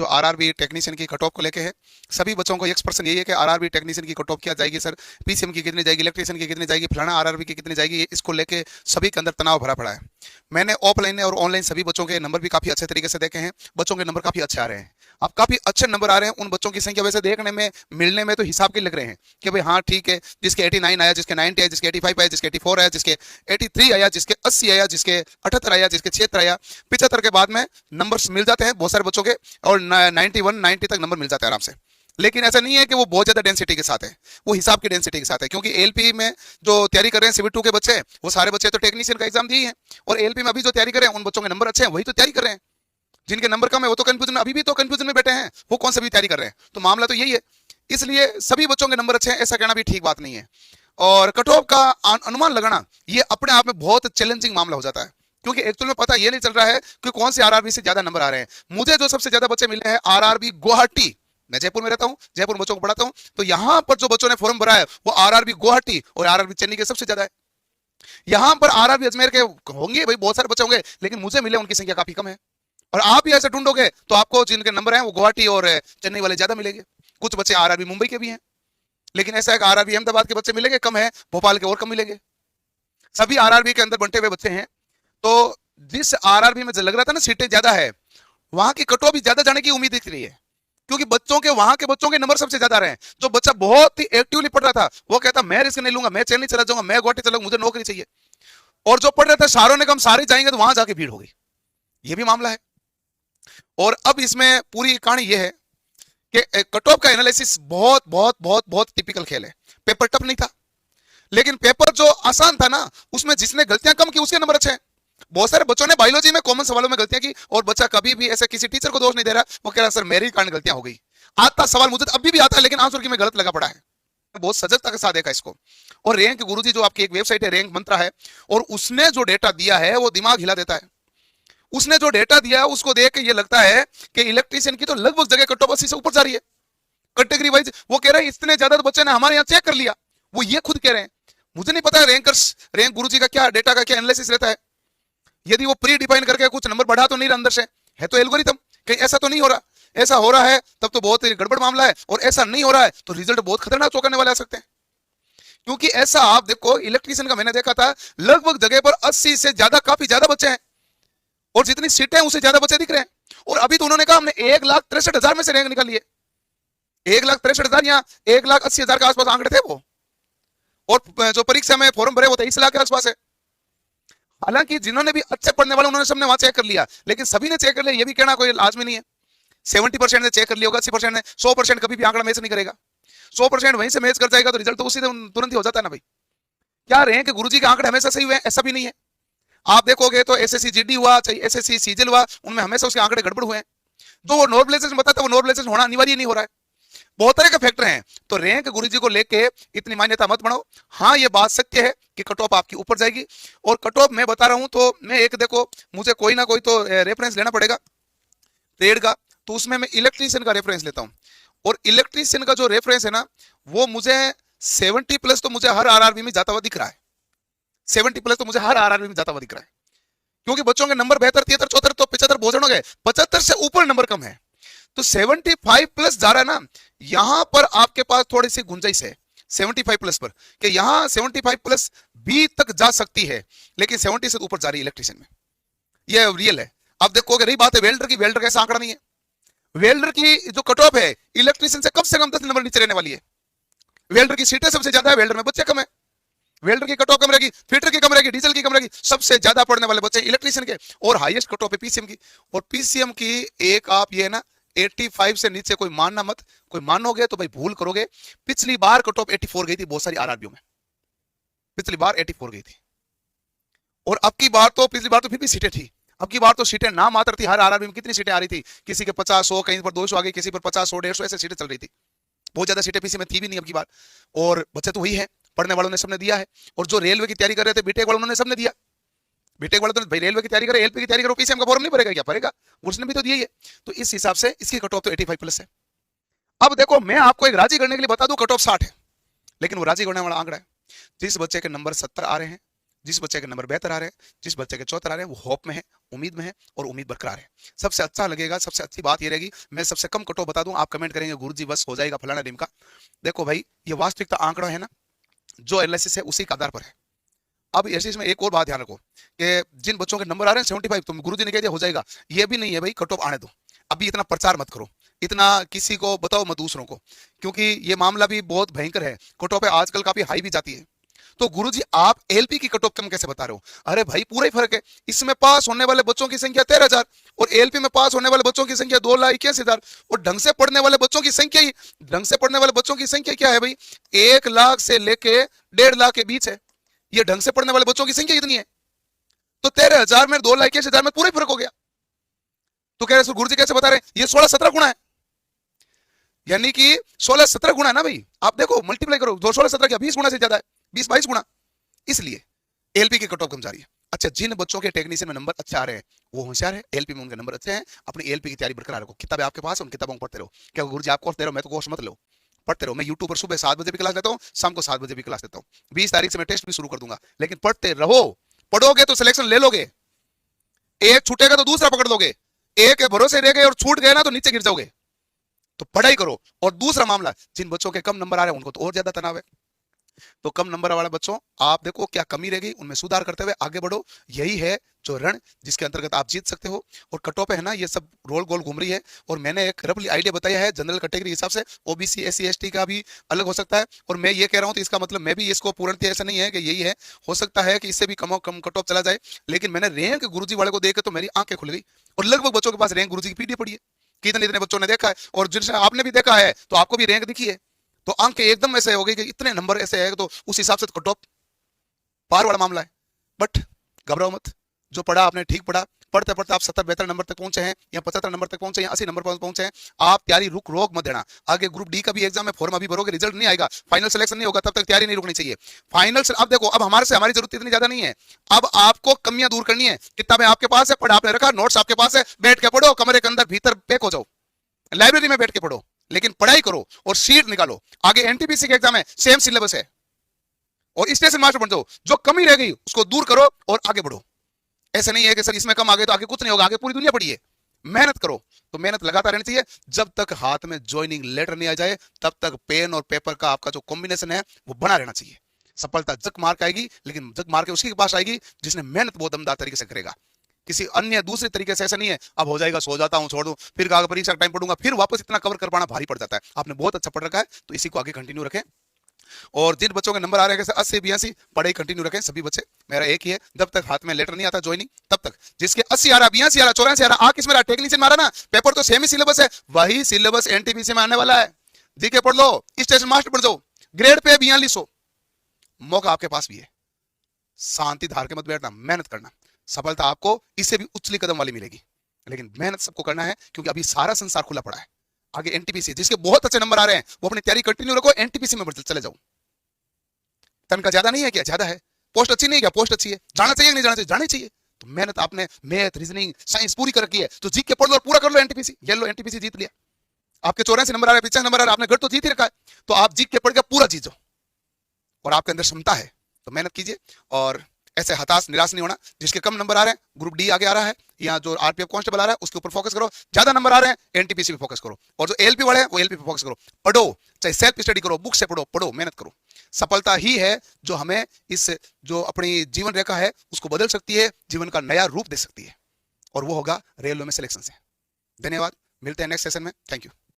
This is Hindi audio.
जो आरआरबी टेक्नीशियन की कट ऑफ को लेके है। सभी बच्चों को एक्सप्रेशन यही है कि आरआरबी टेक्नीशियन की कट ऑफ क्या जाएगी सर, पीसीएम की कितनी जाएगी, इलेक्ट्रीशियन की कितनी जाएगी, फलाना आरआरबी की कितनी जाएगी, इसको लेके सभी के अंदर तनाव भरा पड़ा है। मैंने ऑफलाइन और ऑनलाइन सभी बच्चों के नंबर भी काफी अच्छे तरीके से देखे हैं, बच्चों के नंबर काफी अच्छे आ रहे हैं। अब काफी अच्छे नंबर आ रहे हैं, उन बच्चों की संख्या वैसे देखने में मिलने में तो हिसाब के लग रहे हैं कि भाई हाँ ठीक है, जिसके 89 आया, जिसके 90 आया, जिसके 85 आया, जिसके 84 आया, जिसके 83 आया, जिसके 80 आया, जिसके 78 आया, जिसके 76 आया, 75 के बाद में नंबर्स मिल जाते हैं बहुत सारे बच्चों के, और 91 90 तक नंबर मिल जाते हैं आराम से। लेकिन ऐसा नहीं है कि वो बहुत ज्यादा डेंसिटी के साथ है, वो हिसाब की डेंसिटी के साथ है, क्योंकि एलपी में जो तैयारी कर रहे हैं सिविल 2 के बच्चे, वो सारे बच्चे तो टेक्नीशियन का एग्जाम दिए हैं, और एलपी में अभी जो तैयारी कर रहे हैं उन बच्चों के नंबर अच्छे हैं, वही तो तैयारी कर रहे हैं। जिनके नंबर कम है वो तो कंफ्यूजन, अभी भी तो कंफ्यूजन में बैठे हैं, वो कौन सा भी तैयारी कर रहे हैं। तो मामला तो यही है, इसलिए सभी बच्चों के नंबर अच्छे हैं ऐसा कहना भी ठीक बात नहीं है। और कट ऑफ का अनुमान लगाना ये अपने आप में बहुत चैलेंजिंग मामला हो जाता है, क्योंकि एक्चुअल में पता ये नहीं चल रहा है कि कौन से आरआरबी से ज्यादा नंबर आ रहे हैं। मुझे जो सबसे ज्यादा बच्चे मिले हैं आरआरबी गुवाहाटी, मैं जयपुर में रहता हूं, जयपुर बच्चों को पढ़ाता हूं, तो यहां पर जो बच्चों ने फॉर्म भरा है वो आरआरबी गुवाहाटी और आरआरबी चेन्नई के सबसे ज्यादा है। यहां पर आरआरबी अजमेर के होंगे भाई, बहुत सारे बच्चे होंगे, लेकिन मुझे मिले उनकी संख्या काफी कम है। और आप ही ऐसे ढूंढोगे तो आपको जिनके नंबर हैं वो गुवाहाटी और चेन्नई वाले ज्यादा मिलेंगे। कुछ बच्चे आरआरबी मुंबई के भी हैं, लेकिन ऐसा है कि आरआरबी अहमदाबाद के बच्चे मिलेंगे कम है, भोपाल के और कम मिलेंगे। सभी आरआरबी के अंदर बंटे हुए बच्चे हैं। तो जिस आरआरबी में लग रहा था ना सीटें ज्यादा है, वहां की कट ऑफ भी ज्यादा जाने की उम्मीद दिख रही है, क्योंकि बच्चों के वहां के बच्चों के नंबर सबसे ज्यादा रहे हैं। जो बच्चा बहुत ही एक्टिवली पढ़ रहा था वो कहता मैं रिस्क नहीं लूंगा, मैं चेन्नई चला जाऊंगा, मैं गुवाहाटी चला, मुझे नौकरी चाहिए। और जो पढ़ रहे थे सारों ने कहा हम सारे जाएंगे, तो वहां जाके भीड़ हो गई। ये भी मामला है। और अब इसमें पूरी कहानी यह है कि कट ऑफ का एनालिसिस बहुत बहुत बहुत बहुत टिपिकल खेल है। पेपर टफ नहीं था, लेकिन पेपर जो आसान था ना, उसमें जिसने गलतियां कम की उसके नंबर अच्छे हैं। बहुत सारे बच्चों ने बायोलॉजी में कॉमन सवालों में गलतियां की, और बच्चा कभी भी ऐसे किसी टीचर को दोष नहीं दे रहा, वो कह रहा सर मेरे कारण गलतियां हो गई। आता सवाल मुझे अभी भी आता है, लेकिन आंसर की मैं गलत लगा पड़ा है। बहुत सजगता के साथ देखा इसको। और रैंक गुरुजी जो आपकी एक वेबसाइट है, रैंक मंत्रा है, और उसने जो डेटा दिया है वो दिमाग हिला देता है। उसने जो डेटा दिया है उसको देख के ये लगता है कि इलेक्ट्रीशियन की तो लगभग जगह कट ऑफ 80 से ऊपर जा रही है कैटेगरी वाइज। वो कह रहे हैं इतने ज्यादा तो बच्चे ने हमारे यहाँ चेक कर लिया, वो ये खुद कह रहे हैं। मुझे नहीं पता रैंकर्स, रैंक गुरुजी का क्या डेटा का क्या एनालिसिस रहता है। यदि वो प्री डिफाइन करके कुछ नंबर बढ़ा तो नहीं रहा अंदर से, है तो एल्गोरिथम, कहीं ऐसा तो नहीं हो रहा। ऐसा हो रहा है तब तो बहुत गड़बड़ मामला है, और ऐसा नहीं हो रहा है तो रिजल्ट बहुत खतरनाक चौंकाने वाले आ सकते हैं। क्योंकि ऐसा आप देखो, इलेक्ट्रीशियन का मैंने देखा था लगभग जगह पर 80 से ज्यादा, काफी ज्यादा बच्चे हैं, और जितनी सीटें हैं उससे ज्यादा बच्चे दिख रहे हैं। और अभी तो उन्होंने कहा हमने 1,63,000 में से रैंक निकाली है। 1,63,000 या 1,80,000 के आसपास आंकड़े थे वो, और जो परीक्षा में फॉर्म भरे वो 23 लाख के आसपास है। हालांकि जिन्होंने भी अच्छे पढ़ने वाले उन्होंने सबने वहां चेक कर लिया, लेकिन सभी ने चेक कर लिया ये भी कहना कोई लाजमी नहीं है। 70% ने चेक कर लिया होगा, 80% ने, 100% कभी भी आंकड़ा मैच नहीं करेगा। 100% वहीं से मैच कर जाएगा तो रिजल्ट तो उसी तुरंत ही हो जाता है ना भाई। क्या रैंक गुरुजी के आंकड़े हमेशा सही हुए, ऐसा भी नहीं है। आप देखोगे तो एसएससी जीडी हुआ चाहे एसएससी सीजल हुआ, उनमें हमेशा उसके आंकड़े गड़बड़ हुए हैं। जो वो नॉर्मलाइजेशन बताता है वो नॉर्मलाइजेशन होना अनिवार्य नहीं हो रहा है। बहुत तरह के फैक्टर हैं। तो रैंक गुरुजी को लेके इतनी मान्यता मत बनाओ। हाँ ये बात सत्य है कि कट ऑफ आपकी ऊपर जाएगी, और कट ऑफ मैं बता रहा हूं तो मैं एक देखो, मुझे कोई ना कोई तो रेफरेंस लेना पड़ेगा ट्रेड का, तो उसमें मैं इलेक्ट्रीशियन का रेफरेंस लेता हूं। और इलेक्ट्रीशियन का जो रेफरेंस है ना, वो मुझे 70 प्लस तो मुझे हर आरआरबी में जाता हुआ दिख रहा है। 70 प्लस तो मुझे हर आरआरबी में जाता हुआ दिख रहा है, क्योंकि बच्चों के नंबर बेहतर 73 74 तो 75 भोजन हो गए, 75 से ऊपर नंबर कम है। तो 75 प्लस जा रहा है ना, यहां पर आपके पास थोड़ी सी गुंजाइश है 75 प्लस पर, कि यहां 75 प्लस बी तक जा सकती है, लेकिन 70 से ऊपर जा रही है इलेक्ट्रीशियन में, ये रियल है। अब देखोगे रही बात है वेल्डर की, वेल्डर का ऐसा आंकड़ा नहीं है। वेल्डर की जो कट ऑफ है इलेक्ट्रीशियन से कम 10 नंबर नीचे रहने वाली है। वेल्डर की सीटें सबसे ज्यादा है, वेल्डर में बच्चे कम है। वेल्डर की कट ऑफ कम रहेगी, फिटर की कम रहेगी, डीजल की कम रहेगी, सबसे ज्यादा पढ़ने वाले बच्चे इलेक्ट्रीशियन के। और हाईएस्ट कट ऑफ है पीसीएम की। और पीसीएम की एक आप ये ना 85 से नीचे कोई मानना मत, कोई मानोगे तो भाई भूल करोगे। पिछली बार कट ऑफ 84 गई थी बहुत सारी आरआरबीओ में, पिछली बार 84 गई थी। और अब की बार तो, पिछली बार तो फिर भी सीटें थी, अब की बार तो सीटें ना मात्र थी। हर आरआरबी में कितनी सीटें आ रही थी, किसी के 50 100, कहीं पर 200 आ गई, किसी पर 50 100 150 ऐसे सीटें चल रही थी। बहुत ज्यादा सीटें पीसी में थी भी नहीं अब की बार। और बच्चे तो वही है, पढ़ने वालों ने सबने दिया है। और जो रेलवे की तैयारी कर रहे थे बीटेक वालों ने सबने दिया। बीटेक वाले तो भाई रेलवे की तैयारी करे, एलपी की तैयारी करो, पीसीएम का फॉर्म नहीं भरेगा क्या, भरेगा, उसने भी तो दिया ही है। तो इस हिसाब से इसकी कट ऑफ तो 85 प्लस है। अब देखो मैं आपको एक राजी करने के लिए बता दूं, कट ऑफ 60 है, लेकिन वो राजी करने वाला आंकड़ा है। जिस बच्चे के नंबर 70 आ रहे हैं जिस बच्चे के नंबर बेहतर आ रहे हैं, जिस बच्चे के 74 आ रहे हैं, वो होप में है, उम्मीद में है और उम्मीद बरकरार है। सबसे अच्छा लगेगा, सबसे अच्छी बात ये रहेगी, मैं सबसे कम कट ऑफ बता दूं, आप कमेंट करेंगे गुरुजी बस हो जाएगा फलाना ढिमका। देखो भाई, ये वास्तविकता आंकड़ा है ना, जो एनालिसिस है उसी के आधार पर है। अब ऐसे इसमें एक और बात ध्यान रखो कि जिन बच्चों के नंबर आ रहे हैं 75, तुम गुरुजी ने कह दिया हो जाएगा, ये भी नहीं है भाई, कट ऑफ आने दो। अभी इतना प्रचार मत करो, इतना किसी को बताओ मत दूसरों को, क्योंकि ये मामला भी बहुत भयंकर है। कट ऑफ आजकल काफी हाई भी जाती है। तो गुरुजी आप एलपी की कट ऑफ कम कैसे बता रहे हो? अरे भाई पूरा ही फर्क है, इसमें पास होने वाले बच्चों की संख्या 13,000 और एलपी में पास होने वाले बच्चों की संख्या 2,81,000। और ढंग से पढ़ने वाले बच्चों की संख्या ही, ढंग से पढ़ने वाले बच्चों की संख्या क्या है भाई? 1 लाख से लेके 1.5 लाख के बीच है। ये ढंग से पढ़ने वाले बच्चों की संख्या कितनी है? तो 13,000 में 2,81,000 में पूरा ही फर्क हो गया। तो कह रहे गुरुजी कैसे बता रहे हैं? ये 16-17 गुना है, यानी कि 16-17 गुना है ना भाई। आप देखो मल्टीप्लाई करो, 16-17 क्या 20 गुना से ज्यादा है, 20-22 गुना। इसलिए एलपी की कट ऑफ कम जा रही है। अच्छा, जिन बच्चों के टेक्नीशियन में नंबर अच्छे आ रहे हैं वो होशियार है, एलपी में उनके नंबर अच्छे हैं, अपनी एलपी की तैयारी बरकरार रखो। किताबें आपके पास, उन किताबों को पढ़ते रहो। क्या गुरुजी आप कोर्स दे रहे हो? मैं तो कोर्स मत लो, पढ़ते रहो। मैं यूट्यूब पर सुबह 7 बजे भी क्लास लेता हूँ, शाम को 7 बजे भी क्लास लेता हूँ। 20 तारीख से मैं टेस्ट भी शुरू कर दूंगा, लेकिन पढ़ते रहो। पढ़ोगे तो सिलेक्शन ले लोगे, एक छूटेगा तो दूसरा पकड़ लोगे, एक के भरोसे रह गए और छूट गए ना तो नीचे गिर जाओगे। तो पढ़ाई करो। और दूसरा मामला, जिन बच्चों के कम नंबर आ रहे हैं उनको तो और ज्यादा तनाव है। तो कम नंबर वाले बच्चों, आप देखो क्या कमी रह गई, उनमें सुधार करते हुए आगे बढ़ो। यही है जो रण जिसके अंतर्गत आप जीत सकते हो। और कटो पे है ना, ये सब रोल गोल घूम रही है। और मैंने एक रफली आइडिया बताया है जनरल कैटेगरी हिसाब से, ओबीसी एससी एसटी का भी अलग हो सकता है। और मैं ये कह रहा हूं तो इसका मतलब मैं भी इसको पूर्णतः ऐसा नहीं है कि यही है, हो सकता है कि इससे भी कम कट ऑफ चला जाए। लेकिन मैंने रैंक गुरुजी वाले को देख के तो मेरी आंखें खुल गई। और लगभग बच्चों के पास रैंक गुरुजी की पीडीएफ पड़ी है, कितने इतने बच्चों ने देखा है, और जिनसे आपने भी देखा है तो आपको भी रैंक दिखी है। तो अंक एकदम ऐसे हो गए कि इतने नंबर ऐसे है, तो उस हिसाब से तो कट ऑफ पार वाला मामला है। बट घबराओ मत, जो पढ़ा आपने ठीक पढ़ा, पढ़ते पढ़ते आप 70-72 नंबर तक पहुंचे हैं, या 75 नंबर तक पहुंचे हैं, 80 नंबर पर पहुंचे हैं। आप तैयारी रोक मत देना। आगे ग्रुप डी का भी एग्जाम है, फॉर्म अभी भरोगे, रिजल्ट नहीं आएगा, फाइनल सिलेक्शन नहीं होगा, तब तक तैयारी नहीं रुकनी चाहिए। फाइनल अब देखो, अब हमारी जरूरत इतनी ज्यादा नहीं है। अब आपको कमियां दूर करनी है। किताबें आपके पास है, पढ़ा आपने रखा, नोट्स आपके पास है, बैठ के पढ़ो, कमरे के अंदर भीतर पैक हो जाओ, लाइब्रेरी में बैठ के पढ़ो, लेकिन पढ़ाई करो और सीट निकालो। आगे एनटीपीसी का एग्जाम है, सेम सिलेबस है, और स्टेशन मास्टर बन जाओ। जो कमी रह गई उसको दूर करो और आगे बढ़ो। ऐसे नहीं है कि सर इसमें कम आ गए तो आगे कुछ नहीं होगा, आगे पूरी दुनिया पड़ी है। मेहनत करो, तो मेहनत लगातार रहनी चाहिए। जब तक हाथ में ज्वाइनिंग लेटर नहीं आ जाए तब तक पेन और पेपर का आपका जो कॉम्बिनेशन है वो बना रहना चाहिए। सफलता जग मार के आएगी, लेकिन जग मार के उसके पास आएगी जिसने मेहनत बहुत दमदार तरीके से करेगा। किसी अन्य दूसरे तरीके से ऐसा नहीं है अब हो जाएगा, सो जाता हूं, छोड़ दूं, फिर आगे परीक्षा टाइम पढ़ूंगा, फिर वापस इतना कवर कर पाना भारी पड़ जाता है। आपने बहुत अच्छा पढ़ रखा है तो इसी को आगे कंटिन्यू रखें। और जिन बच्चों के नंबर आ रहे हैं 80-82, पढ़ाई कंटिन्यू रखें सभी बच्चे। मेरा एक ही है, जब तक हाथ में लेटर नहीं आता ज्वाइनिंग तब तक। जिसके 80 आ रहा, 82 आ रहा, 84 आ रहा, किस में टेक्नीशियन मारा ना, पेपर तो सेम ही सिलेबस है, वही सिलेबस एनटीपीसी में आने वाला है। जीके पढ़ लो, स्टेशन मास्टर पढ़ जाओ, ग्रेड पे 4200, मौका आपके पास भी है। शांति धार के मत बैठना, मेहनत करना। सफलता आपको इससे भी उछली कदम वाली मिलेगी, लेकिन मेहनत सबको करना है, क्योंकि अभी सारा संसार खुला पड़ा है। आगे एनटीपीसी, जिसके बहुत अच्छे नंबर आ रहे हैं वो अपनी तैयारी कंटिन्यू रखो, एनटीपीसी में चले जाओ। तनख्वाह ज्यादा नहीं है क्या? ज्यादा है। पोस्ट अच्छी नहीं है क्या? पोस्ट अच्छी है। जाना चाहिए नहीं जाना चाहिए? जाना चाहिए। तो मेहनत आपने मैथ रीजनिंग साइंस पूरी कर रखी है, तो जीत के पढ़ लो और पूरा कर लो एनटीपीसी। ये लो एनटीपीसी जीत लिया, आपके 84 नंबर आ रहे हैं, 95 नंबर आ रहे हैं, आपने गढ़ तो जीत ही रखा है, तो आप जीत के पढ़ के पूरा जीत जाओ। और आपके अंदर क्षमता है तो मेहनत कीजिए, और ऐसे हताश निराश नहीं होना। जिसके कम नंबर आ रहे हैं, ग्रुप डी आगे आ रहा है, या जो आरपीएफ कांस्टेबल आ रहा है उसके ऊपर फोकस करो। ज्यादा नंबर आ रहे हैं एनटीपीसी पे फोकस करो, और जो एलपी वाले हैं वो एलपी पे फोकस करो। पढ़ो, चाहे सेल्फ स्टडी करो, बुक से पढ़ो, पढ़ो, मेहनत करो। सफलता ही है जो हमें इस जो अपनी जीवन रेखा है उसको बदल सकती है, जीवन का नया रूप दे सकती है, और वो होगा रेलवे में सिलेक्शन से। धन्यवाद, मिलते हैं नेक्स्ट सेशन में। Thank you.